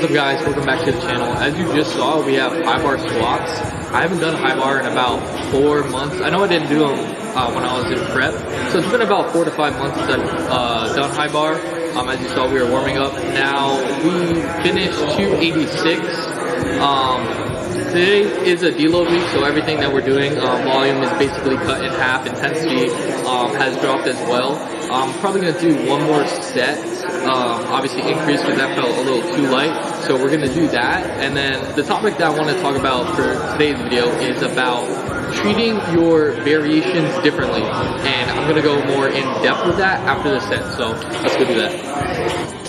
up guys, welcome back to the channel. As you just saw, we have high bar squats. I haven't done high bar in about 4 months. I know I didn't do them when I was in prep, so it's been about 4 to 5 months since I've done high bar. As you saw, we were warming up. Now we finished 286. Today is a deload week, so everything that we're doing, volume is basically cut in half. Intensity has dropped as well. I'm probably going to do one more set, obviously increase because that felt a little too light. So we're going to do that. And then the topic that I want to talk about for today's video is about treating your variations differently. And I'm going to go more in depth with that after the set. So let's go do that.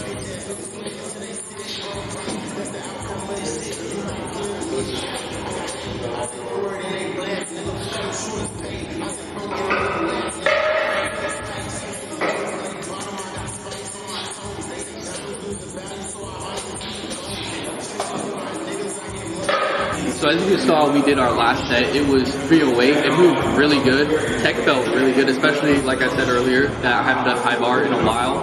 So as you saw, we did our last set. It was 308. It moved really good. Tech felt really good, especially like I said earlier that I haven't done high bar in a while.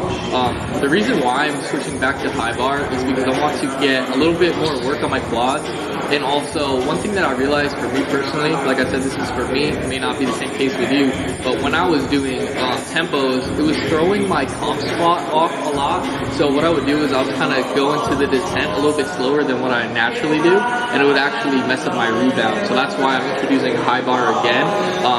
The reason why I'm switching back to high bar is because I want to get a little bit more work on my quads. And also, one thing that I realized for me personally, like I said, this is for me, it may not be the same case with you, but when I was doing tempos, it was throwing my comp squat off a lot. So what I would do is I would kind of go into the descent a little bit slower than what I naturally do, and it would actually mess up my rebound. So that's why I'm introducing high bar again,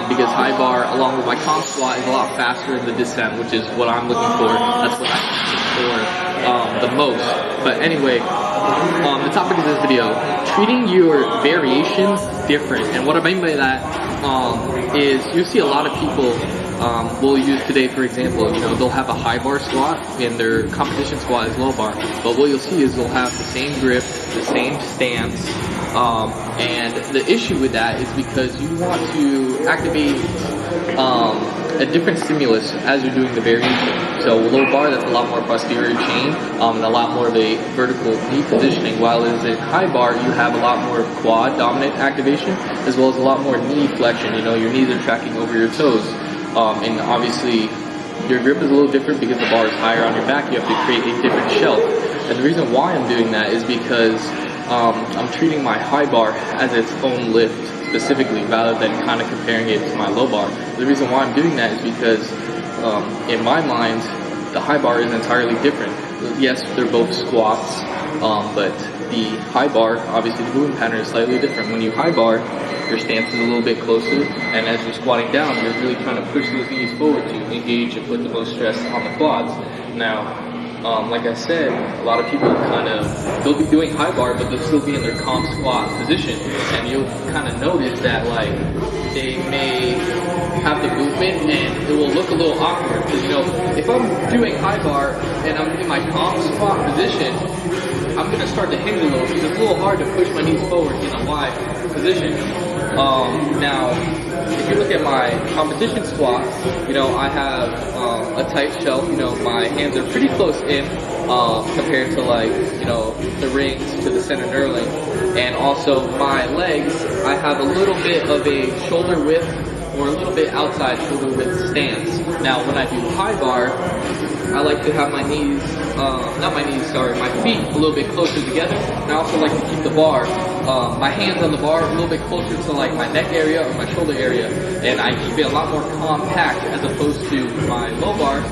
because high bar, along with my comp squat, is a lot faster in the descent, which is what I'm looking for. That's what I'm looking for the most. But anyway, the topic of this video, treating your variations different. And what I mean by that is you see a lot of people will use today, for example, they'll have a high bar squat and their competition squat is low bar. But what you'll see is they'll have the same grip, the same stance, and the issue with that is because you want to activate a different stimulus as you're doing the variation. So low bar, that's a lot more posterior chain and a lot more of a vertical knee positioning, while in high bar you have a lot more quad dominant activation as well as a lot more knee flexion. Your knees are tracking over your toes, and obviously your grip is a little different because the bar is higher on your back. You have to create a different shelf. And the reason why I'm doing that is because I'm treating my high bar as its own lift specifically, rather than kind of comparing it to my low bar. The reason why I'm doing that is because in my mind, the high bar is entirely different. Yes, they're both squats, but the high bar, obviously the movement pattern is slightly different. When you high bar, your stance is a little bit closer, and as you're squatting down, you're really trying to push those knees forward to engage and put the most stress on the quads. Now, like I said, a lot of people they'll be doing high bar, but they'll still be in their comp squat position, and you'll kind of notice that they may have the movement and it will look a little awkward, because if I'm doing high bar and I'm in my comp squat position, I'm going to start to hinge a little because it's a little hard to push my knees forward in a wide position. Now, if you look at my competition squat, I have a tight shelf. My hands are pretty close in compared to the rings to the center knurling. And also my legs, I have a little bit of a shoulder width or a little bit outside shoulder width stance. Now, when I do high bar, I like to have my knees, my feet a little bit closer together. And I also like to keep the bar, my hands on the bar a little bit closer to my neck area or my shoulder area. And I keep it a lot more compact as opposed to my low bar,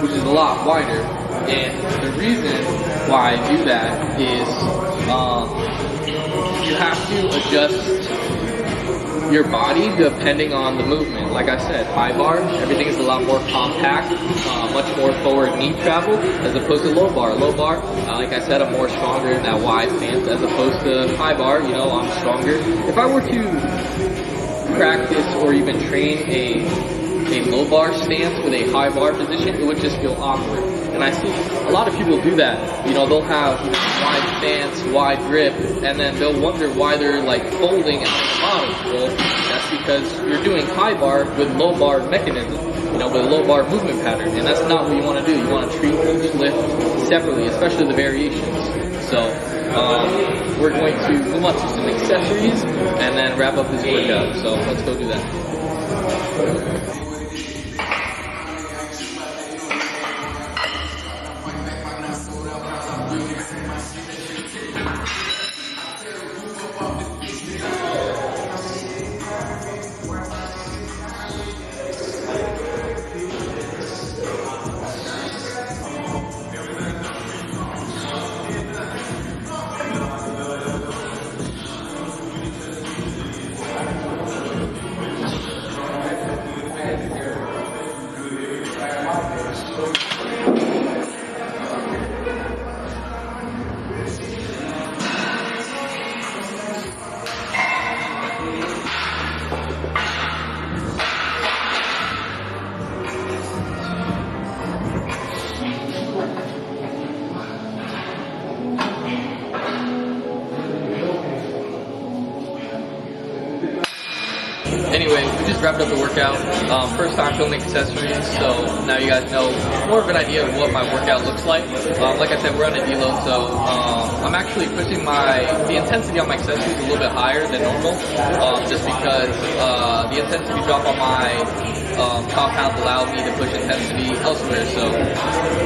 which is a lot wider. And the reason why I do that is you have to adjust your body depending on the movement. Like I said, high bar, everything is a lot more compact, much more forward knee travel as opposed to low bar. Low bar, like I said, I'm more stronger in that wide stance as opposed to high bar, I'm stronger. If I were to practice or even train a low bar stance with a high bar position, it would just feel awkward. And I see a lot of people do that. They'll have wide stance, wide grip, and then they'll wonder why they're folding at the bottom. Well, that's because you're doing high bar with low bar mechanism, with a low bar movement pattern, and that's not what you want to do. You want to treat each lift separately, especially the variations. So we're going to move on to some accessories and then wrap up this workout. So let's go do that. anyway, we just wrapped up the workout. First time filming accessories, so now you guys know more of an idea of what my workout looks like. Like I said, we're on a deload, so I'm actually pushing the intensity on my accessories a little bit higher than normal, just because the intensity drop on my compounds allowed me to push intensity elsewhere. So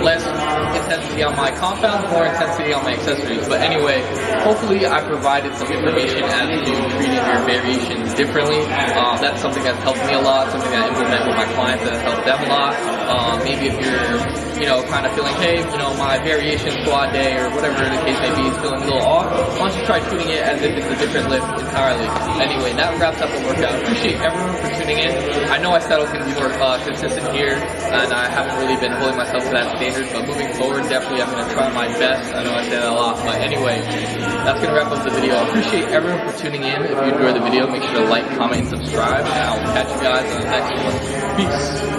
less intensity on my compounds, more intensity on my accessories. But anyway, hopefully I provided some information as to treating your variations differently. That's something that's helped me a lot, something that I implement with my clients that has helped them a lot. Maybe if you're, kind of feeling, hey, my variation squat day or whatever the case may be is feeling a little off, why don't you try treating it as if it's a different lift entirely. Anyway, that wraps up the workout. I appreciate everyone for tuning in. I know I said I was going to be more consistent here, and I haven't really been holding myself to that standard, but moving forward, definitely I'm going to try my best. I know I say that a lot, but anyway, that's going to wrap up the video. I appreciate everyone for tuning in. If you enjoyed the video, make sure to like, comment, and subscribe, and I will catch you guys on the next one. Peace.